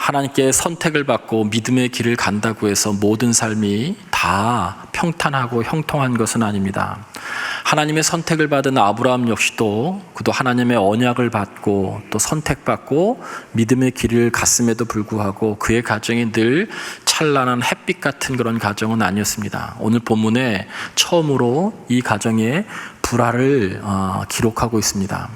하나님께 선택을 받고 믿음의 길을 간다고 해서 모든 삶이 다 평탄하고 형통한 것은 아닙니다. 하나님의 선택을 받은 아브라함 역시도 그도 하나님의 언약을 받고 또 선택받고 믿음의 길을 갔음에도 불구하고 그의 가정이 늘 찬란한 햇빛 같은 그런 가정은 아니었습니다. 오늘 본문에 처음으로 이 가정의 불화를 기록하고 있습니다.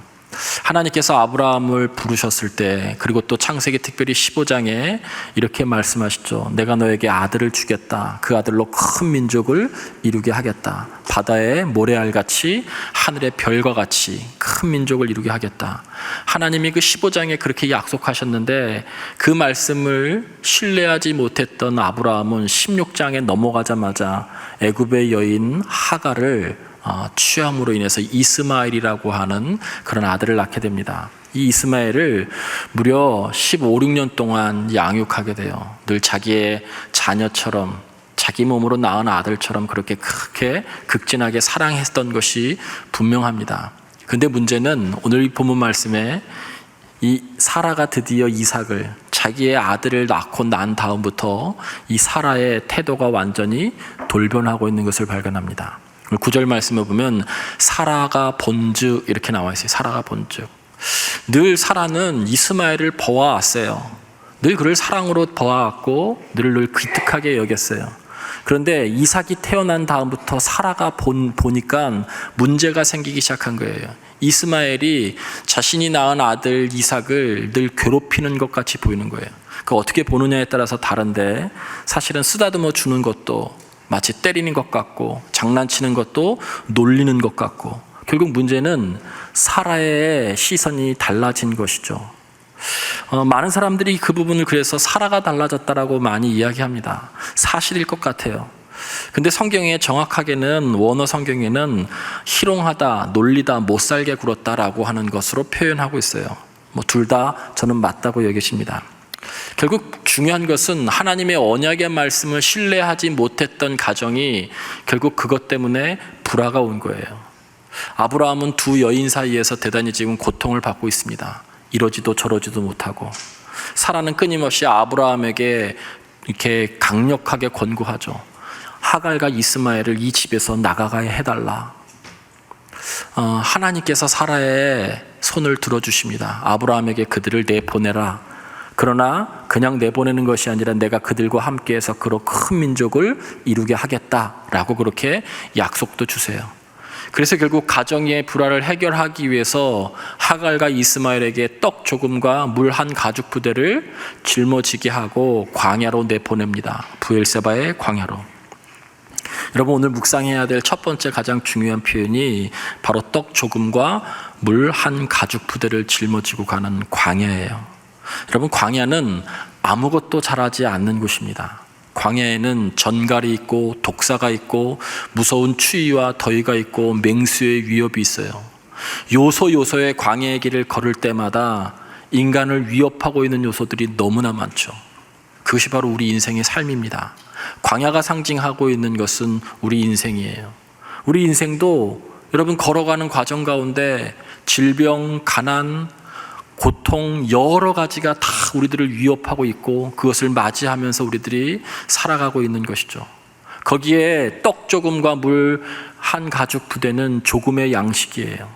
하나님께서 아브라함을 부르셨을 때, 그리고 또 창세기 특별히 15장에 이렇게 말씀하시죠. 내가 너에게 아들을 주겠다. 그 아들로 큰 민족을 이루게 하겠다. 바다의 모래알같이 하늘의 별과 같이 큰 민족을 이루게 하겠다. 하나님이 그 15장에 그렇게 약속하셨는데 그 말씀을 신뢰하지 못했던 아브라함은 16장에 넘어가자마자 애굽의 여인 하갈을 취함으로 인해서 이스마엘이라고 하는 그런 아들을 낳게 됩니다. 이 이스마엘을 무려 15, 16년 동안 양육하게 돼요. 늘 자기의 자녀처럼, 자기 몸으로 낳은 아들처럼 그렇게 크게 극진하게 사랑했던 것이 분명합니다. 근데 문제는 오늘 이 본문 말씀에 이 사라가 드디어 이삭을, 자기의 아들을 낳고 난 다음부터 이 사라의 태도가 완전히 돌변하고 있는 것을 발견합니다. 9절 말씀을 보면 사라가 본즉 이렇게 나와 있어요. 사라가 본즉. 늘 사라는 이스마엘을 보아왔어요. 늘 그를 사랑으로 보아왔고 늘 기특하게 여겼어요. 그런데 이삭이 태어난 다음부터 사라가 보니까 문제가 생기기 시작한 거예요. 이스마엘이 자신이 낳은 아들 이삭을 늘 괴롭히는 것 같이 보이는 거예요. 그 어떻게 보느냐에 따라서 다른데, 사실은 쓰다듬어 주는 것도 마치 때리는 것 같고, 장난치는 것도 놀리는 것 같고, 결국 문제는 사라의 시선이 달라진 것이죠. 많은 사람들이 그 부분을 그래서 사라가 달라졌다라고 많이 이야기합니다. 사실일 것 같아요. 근데 성경에 정확하게는, 원어 성경에는 희롱하다, 놀리다, 못살게 굴었다라고 하는 것으로 표현하고 있어요. 둘 다 저는 맞다고 여기십니다. 결국 중요한 것은 하나님의 언약의 말씀을 신뢰하지 못했던 가정이 결국 그것 때문에 불화가 온 거예요. 아브라함은 두 여인 사이에서 대단히 지금 고통을 받고 있습니다. 이러지도 저러지도 못하고. 사라는 끊임없이 아브라함에게 이렇게 강력하게 권고하죠. 하갈과 이스마엘을 이 집에서 나가게 해달라. 하나님께서 사라의 손을 들어주십니다. 아브라함에게 그들을 내보내라. 그러나 그냥 내보내는 것이 아니라 내가 그들과 함께해서 그로 큰 민족을 이루게 하겠다라고 그렇게 약속도 주세요. 그래서 결국 가정의 불화를 해결하기 위해서 하갈과 이스마엘에게 떡 조금과 물 한 가죽 부대를 짊어지게 하고 광야로 내보냅니다. 브엘세바의 광야로. 여러분, 오늘 묵상해야 될 첫 번째 가장 중요한 표현이 바로 떡 조금과 물 한 가죽 부대를 짊어지고 가는 광야예요. 여러분, 광야는 아무것도 자라지 않는 곳입니다. 광야에는 전갈이 있고 독사가 있고 무서운 추위와 더위가 있고 맹수의 위협이 있어요. 요소요소의 광야의 길을 걸을 때마다 인간을 위협하고 있는 요소들이 너무나 많죠. 그것이 바로 우리 인생의 삶입니다. 광야가 상징하고 있는 것은 우리 인생이에요. 우리 인생도 여러분 걸어가는 과정 가운데 질병, 가난, 고통 여러 가지가 다 우리들을 위협하고 있고 그것을 맞이하면서 우리들이 살아가고 있는 것이죠. 거기에 떡 조금과 물 한 가죽 부대는 조금의 양식이에요.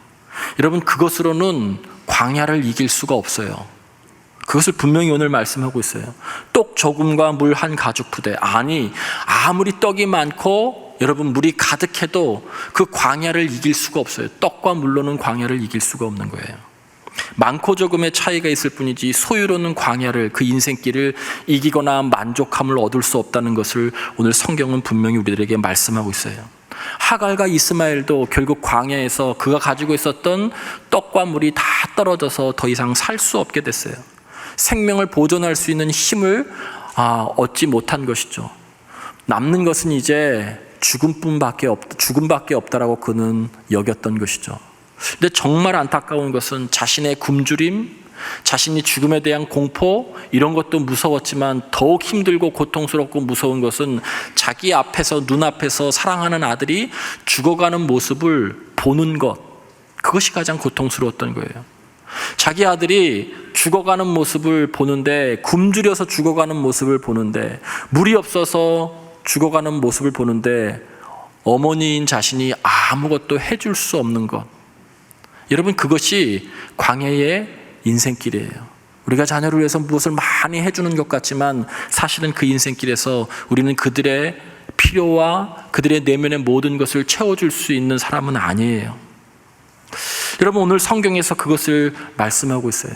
여러분, 그것으로는 광야를 이길 수가 없어요. 그것을 분명히 오늘 말씀하고 있어요. 떡 조금과 물 한 가죽 부대. 아니, 아무리 떡이 많고 여러분 물이 가득해도 그 광야를 이길 수가 없어요. 떡과 물로는 광야를 이길 수가 없는 거예요. 많고 조금의 차이가 있을 뿐이지 소유로는 광야를, 그 인생길을 이기거나 만족함을 얻을 수 없다는 것을 오늘 성경은 분명히 우리들에게 말씀하고 있어요. 하갈과 이스마엘도 결국 광야에서 그가 가지고 있었던 떡과 물이 다 떨어져서 더 이상 살 수 없게 됐어요. 생명을 보존할 수 있는 힘을 얻지 못한 것이죠. 남는 것은 이제 죽음밖에 없다라고 그는 여겼던 것이죠. 근데 정말 안타까운 것은 자신의 굶주림, 자신이 죽음에 대한 공포, 이런 것도 무서웠지만 더욱 힘들고 고통스럽고 무서운 것은 자기 앞에서, 눈앞에서 사랑하는 아들이 죽어가는 모습을 보는 것, 그것이 가장 고통스러웠던 거예요. 자기 아들이 죽어가는 모습을 보는데, 굶주려서 죽어가는 모습을 보는데, 물이 없어서 죽어가는 모습을 보는데 어머니인 자신이 아무것도 해줄 수 없는 것. 여러분, 그것이 광야의 인생길이에요. 우리가 자녀를 위해서 무엇을 많이 해주는 것 같지만 사실은 그 인생길에서 우리는 그들의 필요와 그들의 내면의 모든 것을 채워줄 수 있는 사람은 아니에요. 여러분, 오늘 성경에서 그것을 말씀하고 있어요.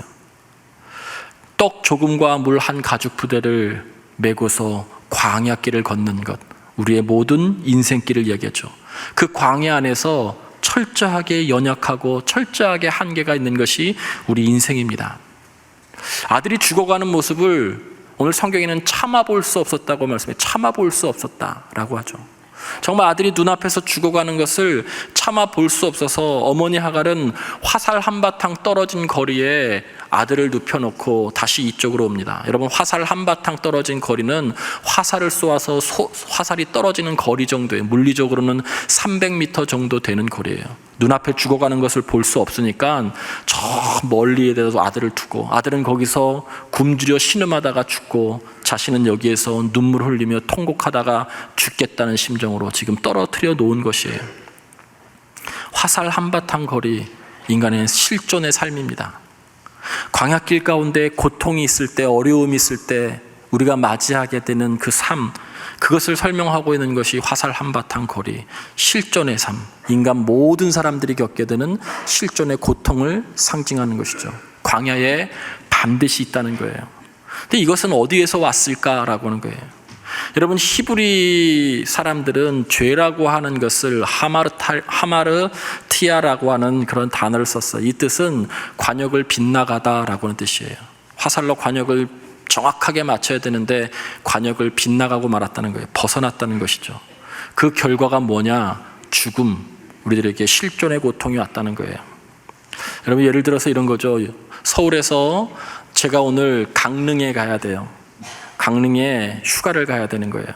떡 조금과 물 한 가죽 부대를 메고서 광야길을 걷는 것, 우리의 모든 인생길을 얘기하죠. 그 광야 안에서 철저하게 연약하고 철저하게 한계가 있는 것이 우리 인생입니다. 아들이 죽어가는 모습을 오늘 성경에는 참아볼 수 없었다고 말씀해요. 참아볼 수 없었다라고 하죠. 정말 아들이 눈앞에서 죽어가는 것을 참아볼 수 없어서 어머니 하갈은 화살 한바탕 떨어진 거리에 아들을 눕혀놓고 다시 이쪽으로 옵니다. 여러분, 화살 한바탕 떨어진 거리는 화살을 쏘아서 화살이 떨어지는 거리 정도예요. 물리적으로는 300m 정도 되는 거리예요. 눈앞에 죽어가는 것을 볼 수 없으니까 저 멀리에 대해서 아들을 두고, 아들은 거기서 굶주려 신음하다가 죽고 자신은 여기에서 눈물 흘리며 통곡하다가 죽겠다는 심정으로 지금 떨어뜨려 놓은 것이에요. 화살 한바탕 거리, 인간의 실존의 삶입니다. 광야길 가운데 고통이 있을 때, 어려움이 있을 때 우리가 맞이하게 되는 그 삶, 그것을 설명하고 있는 것이 화살 한바탕 거리, 실존의 삶, 인간 모든 사람들이 겪게 되는 실존의 고통을 상징하는 것이죠. 광야에 반드시 있다는 거예요. 근데 이것은 어디에서 왔을까라고 하는 거예요. 여러분, 히브리 사람들은 죄라고 하는 것을 하마르티아라고 하는 그런 단어를 썼어요. 이 뜻은 관역을 빗나가다라고 하는 뜻이에요. 화살로 관역을 정확하게 맞춰야 되는데 관역을 빗나가고 말았다는 거예요. 벗어났다는 것이죠. 그 결과가 뭐냐? 죽음, 우리들에게 실존의 고통이 왔다는 거예요. 여러분, 예를 들어서 이런 거죠. 서울에서 제가 오늘 강릉에 가야 돼요. 강릉에 휴가를 가야 되는 거예요.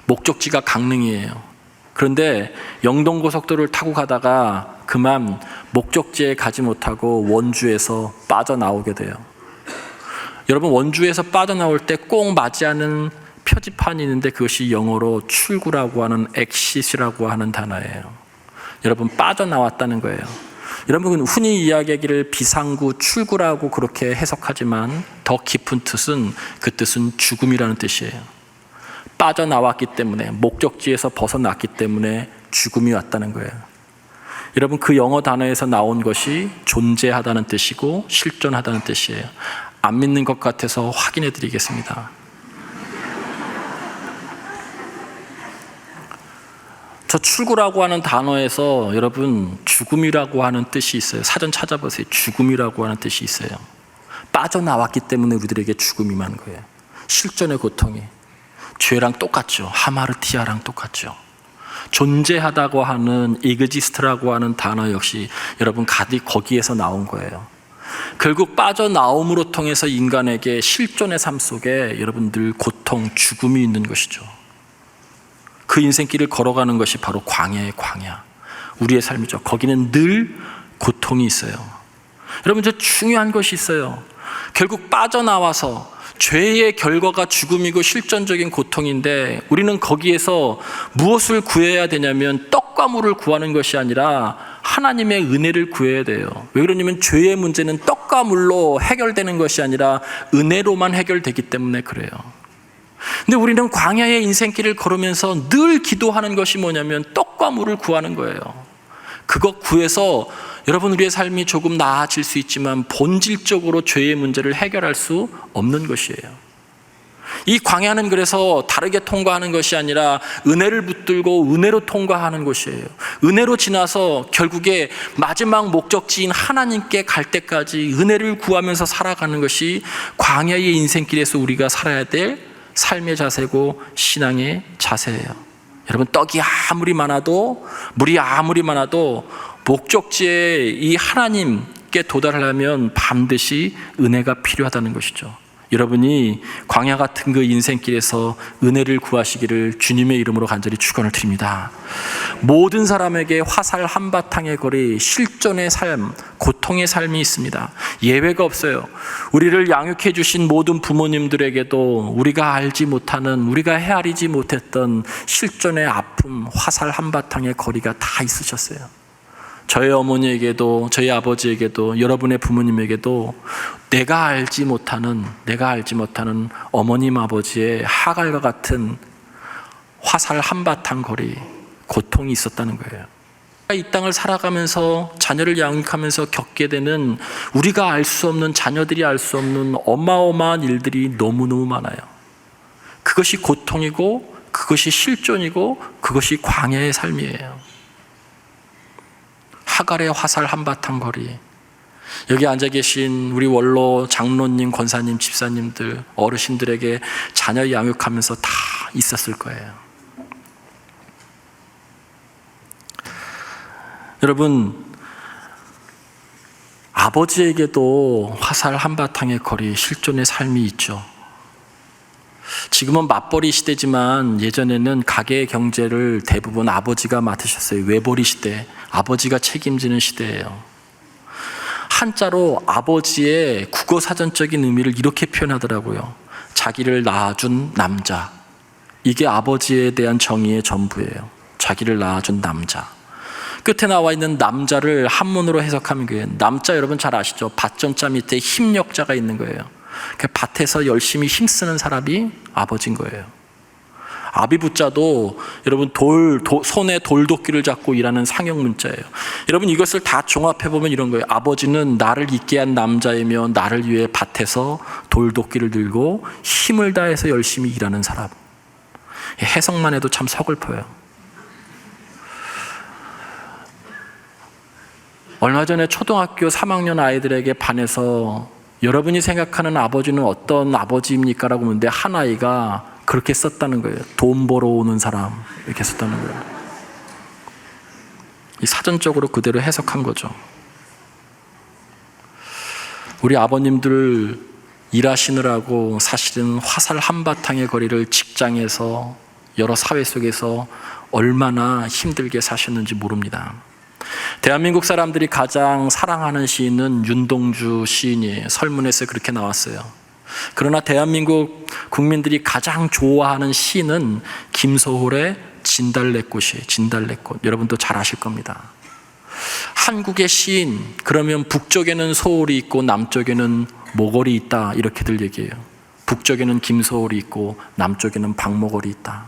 목적지가 강릉이에요. 그런데 영동고속도로를 타고 가다가 그만 목적지에 가지 못하고 원주에서 빠져나오게 돼요. 여러분, 원주에서 빠져나올 때 꼭 맞이하는 표지판이 있는데 그것이 영어로 출구라고 하는 exit이라고 하는 단어예요. 여러분, 빠져나왔다는 거예요. 여러분, 흔히 이야기하기를 비상구, 출구라고 그렇게 해석하지만 더 깊은 뜻은, 그 뜻은 죽음이라는 뜻이에요. 빠져나왔기 때문에, 목적지에서 벗어났기 때문에 죽음이 왔다는 거예요. 여러분, 그 영어 단어에서 나온 것이 존재하다는 뜻이고 실존하다는 뜻이에요. 안 믿는 것 같아서 확인해 드리겠습니다. 저 출구라고 하는 단어에서 여러분, 죽음이라고 하는 뜻이 있어요. 사전 찾아보세요. 죽음이라고 하는 뜻이 있어요. 빠져나왔기 때문에 우리들에게 죽음이 임한 거예요. 실존의 고통이 죄랑 똑같죠. 하마르티아랑 똑같죠. 존재하다고 하는 exist라고 하는 단어 역시 여러분, 거기에서 나온 거예요. 결국 빠져나옴으로 통해서 인간에게 실존의 삶 속에 여러분 늘 고통, 죽음이 있는 것이죠. 그 인생길을 걸어가는 것이 바로 광야의 광야, 우리의 삶이죠. 거기는 늘 고통이 있어요. 여러분, 저 중요한 것이 있어요. 결국 빠져나와서 죄의 결과가 죽음이고 실존적인 고통인데 우리는 거기에서 무엇을 구해야 되냐면 떡과 물을 구하는 것이 아니라 하나님의 은혜를 구해야 돼요. 왜 그러냐면 죄의 문제는 떡과 물로 해결되는 것이 아니라 은혜로만 해결되기 때문에 그래요. 근데 우리는 광야의 인생길을 걸으면서 늘 기도하는 것이 뭐냐면 떡과 물을 구하는 거예요. 그것 구해서 여러분, 우리의 삶이 조금 나아질 수 있지만 본질적으로 죄의 문제를 해결할 수 없는 것이에요. 이 광야는 그래서 다르게 통과하는 것이 아니라 은혜를 붙들고 은혜로 통과하는 것이에요. 은혜로 지나서 결국에 마지막 목적지인 하나님께 갈 때까지 은혜를 구하면서 살아가는 것이 광야의 인생길에서 우리가 살아야 될 삶의 자세고 신앙의 자세예요. 여러분, 떡이 아무리 많아도, 물이 아무리 많아도 목적지에 이 하나님께 도달하려면 반드시 은혜가 필요하다는 것이죠. 여러분이 광야 같은 그 인생길에서 은혜를 구하시기를 주님의 이름으로 간절히 축원을 드립니다. 모든 사람에게 화살 한바탕의 거리, 실존의 삶, 고통의 삶이 있습니다. 예외가 없어요. 우리를 양육해 주신 모든 부모님들에게도 우리가 알지 못하는, 우리가 헤아리지 못했던 실존의 아픔, 화살 한바탕의 거리가 다 있으셨어요. 저희 어머니에게도, 저희 아버지에게도, 여러분의 부모님에게도 내가 알지 못하는 어머님 아버지의 하갈과 같은 화살 한바탕 거리, 고통이 있었다는 거예요. 이 땅을 살아가면서 자녀를 양육하면서 겪게 되는, 우리가 알 수 없는, 자녀들이 알 수 없는 어마어마한 일들이 너무너무 많아요. 그것이 고통이고, 그것이 실존이고, 그것이 광야의 삶이에요. 하갈의 화살 한바탕 거리. 여기 앉아 계신 우리 원로 장로님, 권사님, 집사님들, 어르신들에게 자녀 양육하면서 다 있었을 거예요. 여러분, 아버지에게도 화살 한바탕의 거리, 실존의 삶이 있죠. 지금은 맞벌이 시대지만 예전에는 가게의 경제를 대부분 아버지가 맡으셨어요. 외벌이 시대, 아버지가 책임지는 시대예요. 한자로 아버지의 국어사전적인 의미를 이렇게 표현하더라고요. 자기를 낳아준 남자. 이게 아버지에 대한 정의의 전부예요. 자기를 낳아준 남자. 끝에 나와 있는 남자를 한문으로 해석하면 그게, 남자 여러분 잘 아시죠? 밭전자 밑에 힘력자가 있는 거예요. 밭에서 열심히 힘쓰는 사람이 아버지인 거예요. 아비부자도 여러분 손에 돌도끼를 잡고 일하는 상형 문자예요. 여러분 이것을 다 종합해보면 이런 거예요. 아버지는 나를 있게 한 남자이며 나를 위해 밭에서 돌도끼를 들고 힘을 다해서 열심히 일하는 사람. 해석만 해도 참 서글퍼요. 얼마 전에 초등학교 3학년 아이들에게 반에서 여러분이 생각하는 아버지는 어떤 아버지입니까? 라고 묻는데 한 아이가 그렇게 썼다는 거예요. 돈 벌어 오는 사람, 이렇게 썼다는 거예요. 이 사전적으로 그대로 해석한 거죠. 우리 아버님들 일하시느라고 사실은 화살 한바탕의 거리를 직장에서, 여러 사회 속에서 얼마나 힘들게 사셨는지 모릅니다. 대한민국 사람들이 가장 사랑하는 시인은 윤동주 시인이에요. 설문에서 그렇게 나왔어요. 그러나 대한민국 국민들이 가장 좋아하는 시는 김소홀의 진달래꽃이에요. 진달래꽃. 여러분도 잘 아실 겁니다. 한국의 시인, 그러면 북쪽에는 소홀이 있고 남쪽에는 모골이 있다, 이렇게들 얘기해요. 북쪽에는 김소홀이 있고 남쪽에는 박모골이 있다.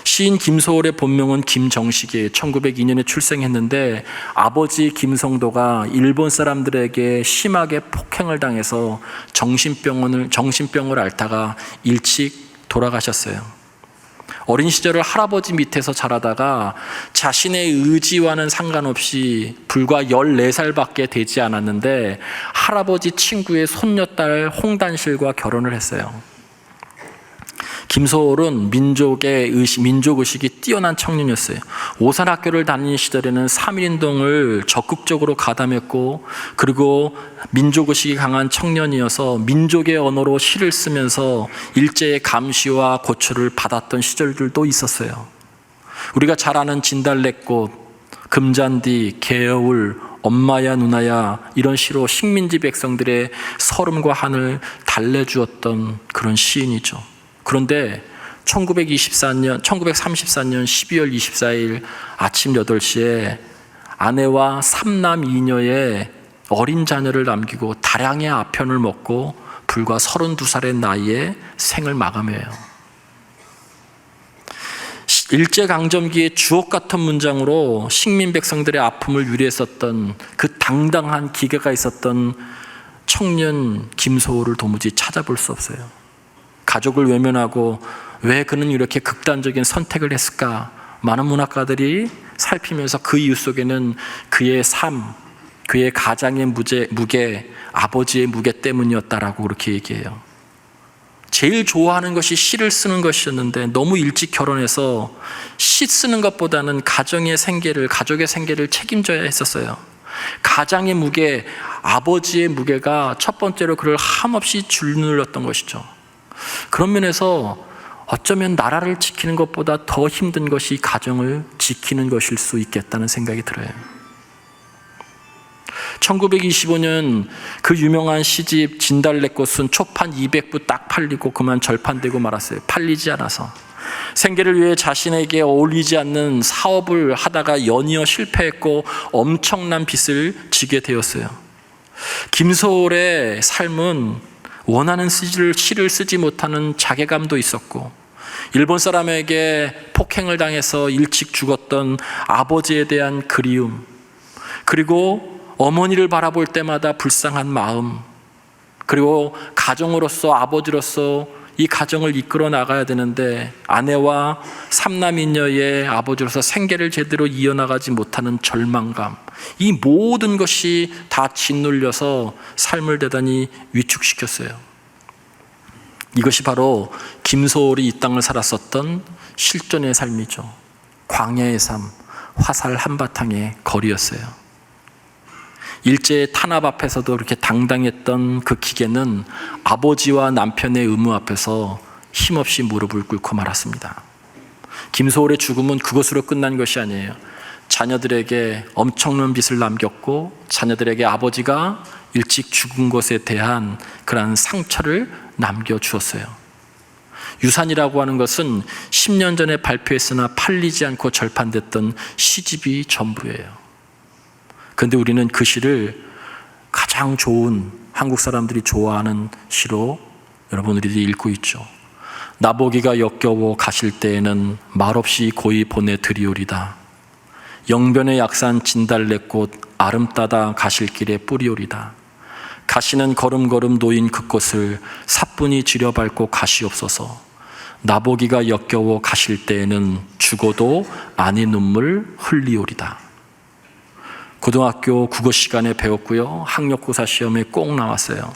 시인 김소홀의 본명은 김정식이에요. 1902년에 출생했는데 아버지 김성도가 일본 사람들에게 심하게 폭행을 당해서 정신병을 앓다가 일찍 돌아가셨어요. 어린 시절을 할아버지 밑에서 자라다가 자신의 의지와는 상관없이 불과 14살밖에 되지 않았는데 할아버지 친구의 손녀딸 홍단실과 결혼을 했어요. 김소홀은 민족의식이 뛰어난 청년이었어요. 오산학교를 다니는 시절에는 3.1운동을 적극적으로 가담했고, 그리고 민족의식이 강한 청년이어서 민족의 언어로 시를 쓰면서 일제의 감시와 고초를 받았던 시절들도 있었어요. 우리가 잘 아는 진달래꽃, 금잔디, 개여울, 엄마야 누나야, 이런 시로 식민지 백성들의 서름과 한을 달래주었던 그런 시인이죠. 그런데 1934년 12월 24일 아침 8시에 아내와 3남 2녀의 어린 자녀를 남기고 다량의 아편을 먹고 불과 32살의 나이에 생을 마감해요. 일제강점기의 주옥 같은 문장으로 식민 백성들의 아픔을 위로했었던 그 당당한 기계가 있었던 청년 김소홀을 도무지 찾아볼 수 없어요. 가족을 외면하고 왜 그는 이렇게 극단적인 선택을 했을까? 많은 문학가들이 살피면서 그 이유 속에는 그의 삶, 그의 가장의 무게, 아버지의 무게 때문이었다라고 그렇게 얘기해요. 제일 좋아하는 것이 시를 쓰는 것이었는데 너무 일찍 결혼해서 시 쓰는 것보다는 가족의 생계를 책임져야 했었어요. 가장의 무게, 아버지의 무게가 첫 번째로 그를 한없이 짓눌렀던 것이죠. 그런 면에서 어쩌면 나라를 지키는 것보다 더 힘든 것이 가정을 지키는 것일 수 있겠다는 생각이 들어요. 1925년 그 유명한 시집 진달래꽃은 초판 200부 딱 팔리고 그만 절판되고 말았어요. 팔리지 않아서. 생계를 위해 자신에게 어울리지 않는 사업을 하다가 연이어 실패했고 엄청난 빚을 지게 되었어요. 김소월의 삶은 원하는 시를 쓰지 못하는 자괴감도 있었고, 일본 사람에게 폭행을 당해서 일찍 죽었던 아버지에 대한 그리움, 그리고 어머니를 바라볼 때마다 불쌍한 마음, 그리고 가정으로서, 아버지로서 이 가정을 이끌어 나가야 되는데 아내와 삼남인녀의 아버지로서 생계를 제대로 이어나가지 못하는 절망감, 이 모든 것이 다 짓눌려서 삶을 대단히 위축시켰어요. 이것이 바로 김소월이 이 땅을 살았었던 실존의 삶이죠. 광야의 삶, 화살 한바탕의 거리였어요. 일제의 탄압 앞에서도 그렇게 당당했던 그 기계는 아버지와 남편의 의무 앞에서 힘없이 무릎을 꿇고 말았습니다. 김소월의 죽음은 그것으로 끝난 것이 아니에요. 자녀들에게 엄청난 빚을 남겼고, 자녀들에게 아버지가 일찍 죽은 것에 대한 그런 상처를 남겨주었어요. 유산이라고 하는 것은 10년 전에 발표했으나 팔리지 않고 절판됐던 시집이 전부예요. 그런데 우리는 그 시를 가장 좋은, 한국 사람들이 좋아하는 시로 여러분 우리들이 읽고 있죠. 나보기가 역겨워 가실 때에는 말없이 고이 보내드리오리다. 영변의 약산 진달래꽃 아름따다 가실 길에 뿌리오리다. 가시는 걸음걸음 놓인 그곳을 사뿐히 지려밟고 가시옵소서. 나보기가 역겨워 가실 때에는 죽어도 아니 눈물 흘리오리다. 고등학교 국어 시간에 배웠고요. 학력고사 시험에 꼭 나왔어요.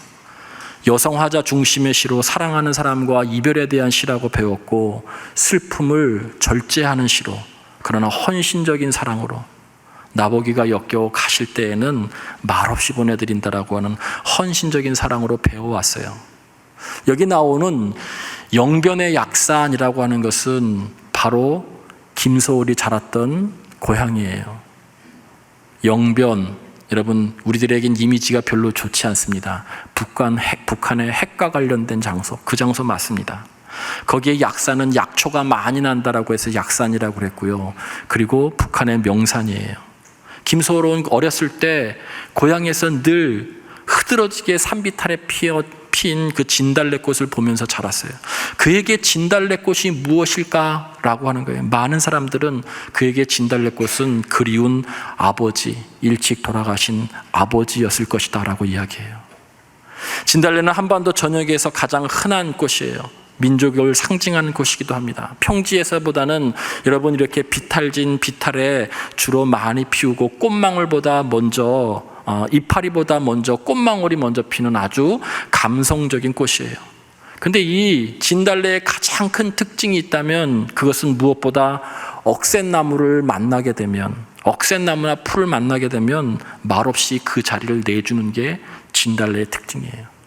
여성화자 중심의 시로 사랑하는 사람과 이별에 대한 시라고 배웠고, 슬픔을 절제하는 시로, 그러나 헌신적인 사랑으로, 나보기가 역겨워 가실 때에는 말없이 보내드린다라고 하는 헌신적인 사랑으로 배워왔어요. 여기 나오는 영변의 약산이라고 하는 것은 바로 김소월이 자랐던 고향이에요. 영변, 여러분 우리들에겐 이미지가 별로 좋지 않습니다. 북한의 핵과 관련된 장소, 그 장소 맞습니다. 거기에 약산은 약초가 많이 난다라고 해서 약산이라고 그랬고요. 그리고 북한의 명산이에요. 김소월은 어렸을 때 고향에서 늘 흐드러지게 산비탈에 핀 그 진달래꽃을 보면서 자랐어요. 그에게 진달래꽃이 무엇일까라고 하는 거예요. 많은 사람들은 그에게 진달래꽃은 그리운 아버지, 일찍 돌아가신 아버지였을 것이다 라고 이야기해요. 진달래는 한반도 전역에서 가장 흔한 꽃이에요. 민족을 상징하는 꽃이기도 합니다. 평지에서보다는 여러분 이렇게 비탈진 비탈에 주로 많이 피우고, 꽃망울보다 먼저 이파리보다 먼저 꽃망울이 먼저 피는 아주 감성적인 꽃이에요. 근데 이 진달래의 가장 큰 특징이 있다면 그것은 무엇보다 억센나무를 만나게 되면, 억센나무나 풀을 만나게 되면 말없이 그 자리를 내주는 게 진달래의 특징이에요.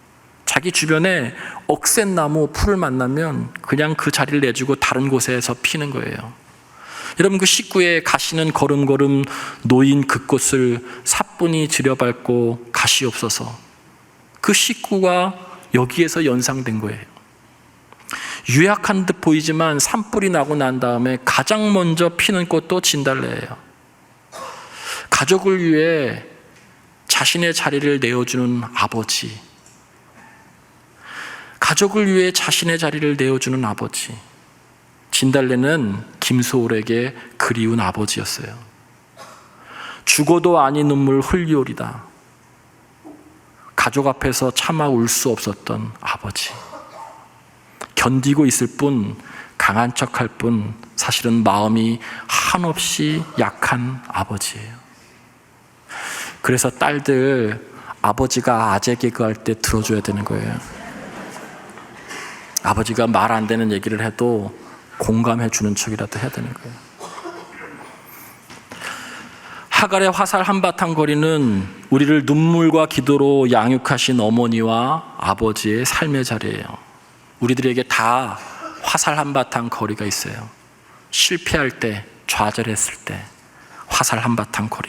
자기 주변에 억센나무, 풀을 만나면 그냥 그 자리를 내주고 다른 곳에서 피는 거예요. 여러분 그 식구에 가시는 걸음걸음 놓인 그 꽃을 사뿐히 지려밟고 가시옵소서. 그 식구가 여기에서 연상된 거예요. 유약한 듯 보이지만 산불이 나고 난 다음에 가장 먼저 피는 꽃도 진달래예요. 가족을 위해 자신의 자리를 내어주는 아버지, 가족을 위해 자신의 자리를 내어주는 아버지. 진달래는 김소월에게 그리운 아버지였어요. 죽어도 아니 눈물 흘리오리다. 가족 앞에서 차마 울 수 없었던 아버지. 견디고 있을 뿐, 강한 척할 뿐, 사실은 마음이 한없이 약한 아버지예요. 그래서 딸들, 아버지가 아재 개그할 때 들어줘야 되는 거예요. 아버지가 말 안 되는 얘기를 해도 공감해 주는 척이라도 해야 되는 거예요. 하갈의 화살 한바탕 거리는 우리를 눈물과 기도로 양육하신 어머니와 아버지의 삶의 자리예요. 우리들에게 다 화살 한바탕 거리가 있어요. 실패할 때, 좌절했을 때 화살 한바탕 거리,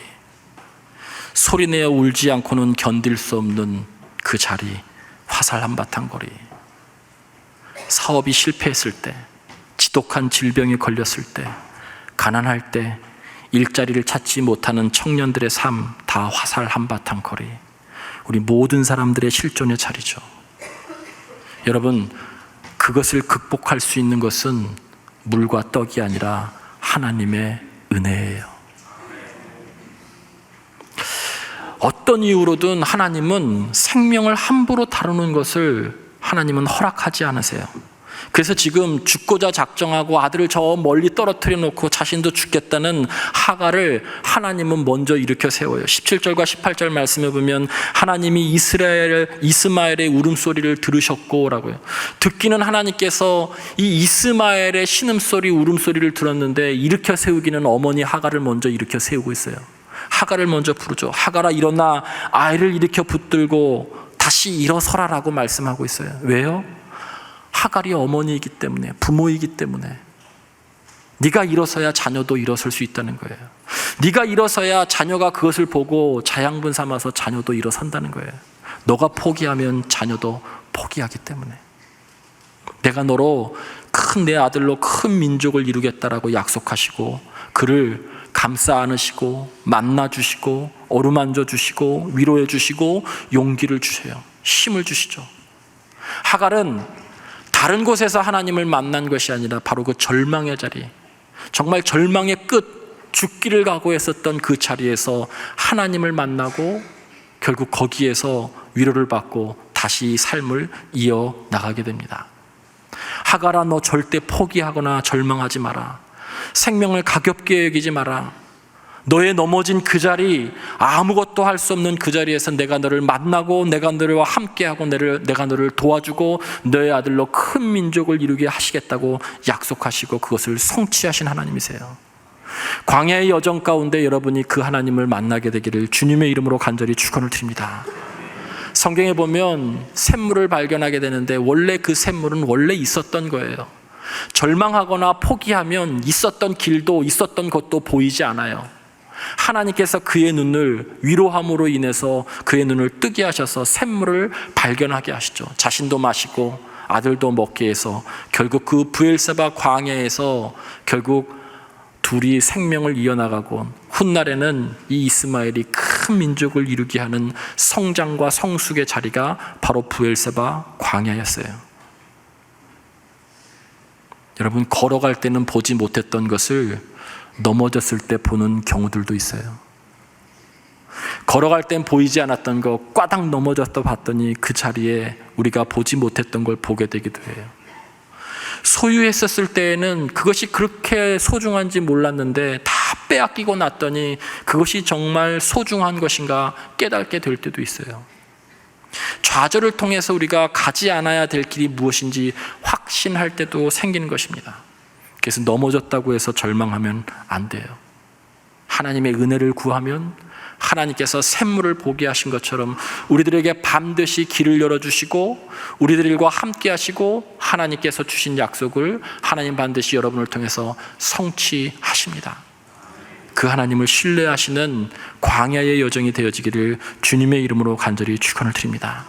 소리내어 울지 않고는 견딜 수 없는 그 자리, 화살 한바탕 거리, 사업이 실패했을 때, 지독한 질병에 걸렸을 때, 가난할 때, 일자리를 찾지 못하는 청년들의 삶, 다 화살 한바탕 거리, 우리 모든 사람들의 실존의 자리죠. 여러분, 그것을 극복할 수 있는 것은 물과 떡이 아니라 하나님의 은혜예요. 어떤 이유로든 하나님은 생명을 함부로 다루는 것을 하나님은 허락하지 않으세요. 그래서 지금 죽고자 작정하고 아들을 저 멀리 떨어뜨려 놓고 자신도 죽겠다는 하갈을 하나님은 먼저 일으켜 세워요. 17절과 18절 말씀에 보면 하나님이 이스마엘의 울음소리를 들으셨고 라고요. 듣기는 하나님께서 이 이스마엘의 신음소리, 울음소리를 들었는데 일으켜 세우기는 어머니 하갈을 먼저 일으켜 세우고 있어요. 하갈을 먼저 부르죠. 하갈아 일어나 아이를 일으켜 붙들고 다시 일어서라라고 말씀하고 있어요. 왜요? 하갈이 어머니이기 때문에, 부모이기 때문에. 네가 일어서야 자녀도 일어설 수 있다는 거예요. 네가 일어서야 자녀가 그것을 보고 자양분 삼아서 자녀도 일어선다는 거예요. 너가 포기하면 자녀도 포기하기 때문에. 내가 너로 큰 내 아들로 큰 민족을 이루겠다라고 약속하시고 그를 감싸 안으시고 만나 주시고 어루만져 주시고 위로해 주시고 용기를 주세요. 힘을 주시죠. 하갈은 다른 곳에서 하나님을 만난 것이 아니라 바로 그 절망의 자리, 정말 절망의 끝, 죽기를 각오했었던 그 자리에서 하나님을 만나고 결국 거기에서 위로를 받고 다시 삶을 이어나가게 됩니다. 하갈아, 너 절대 포기하거나 절망하지 마라. 생명을 가볍게 여기지 마라. 너의 넘어진 그 자리, 아무것도 할 수 없는 그 자리에서 내가 너를 만나고 내가 너와 함께하고 내가 너를 도와주고 너의 아들로 큰 민족을 이루게 하시겠다고 약속하시고 그것을 성취하신 하나님이세요. 광야의 여정 가운데 여러분이 그 하나님을 만나게 되기를 주님의 이름으로 간절히 축원을 드립니다. 성경에 보면 샘물을 발견하게 되는데 원래 그 샘물은 원래 있었던 거예요. 절망하거나 포기하면 있었던 길도 있었던 것도 보이지 않아요. 하나님께서 그의 눈을 위로함으로 인해서 그의 눈을 뜨게 하셔서 샘물을 발견하게 하시죠. 자신도 마시고 아들도 먹게 해서 결국 그 브엘세바 광야에서 결국 둘이 생명을 이어나가고 훗날에는 이 이스마엘이 큰 민족을 이루게 하는 성장과 성숙의 자리가 바로 브엘세바 광야였어요. 여러분, 걸어갈 때는 보지 못했던 것을 넘어졌을 때 보는 경우들도 있어요. 걸어갈 땐 보이지 않았던 거 꽈당 넘어졌다 봤더니 그 자리에 우리가 보지 못했던 걸 보게 되기도 해요. 소유했었을 때에는 그것이 그렇게 소중한지 몰랐는데 다 빼앗기고 났더니 그것이 정말 소중한 것인가 깨닫게 될 때도 있어요. 좌절을 통해서 우리가 가지 않아야 될 길이 무엇인지 확신할 때도 생기는 것입니다. 그래서 넘어졌다고 해서 절망하면 안 돼요. 하나님의 은혜를 구하면 하나님께서 샘물을 보게 하신 것처럼 우리들에게 반드시 길을 열어주시고 우리들과 함께 하시고 하나님께서 주신 약속을 하나님 반드시 여러분을 통해서 성취하십니다. 그 하나님을 신뢰하시는 광야의 여정이 되어지기를 주님의 이름으로 간절히 축원을 드립니다.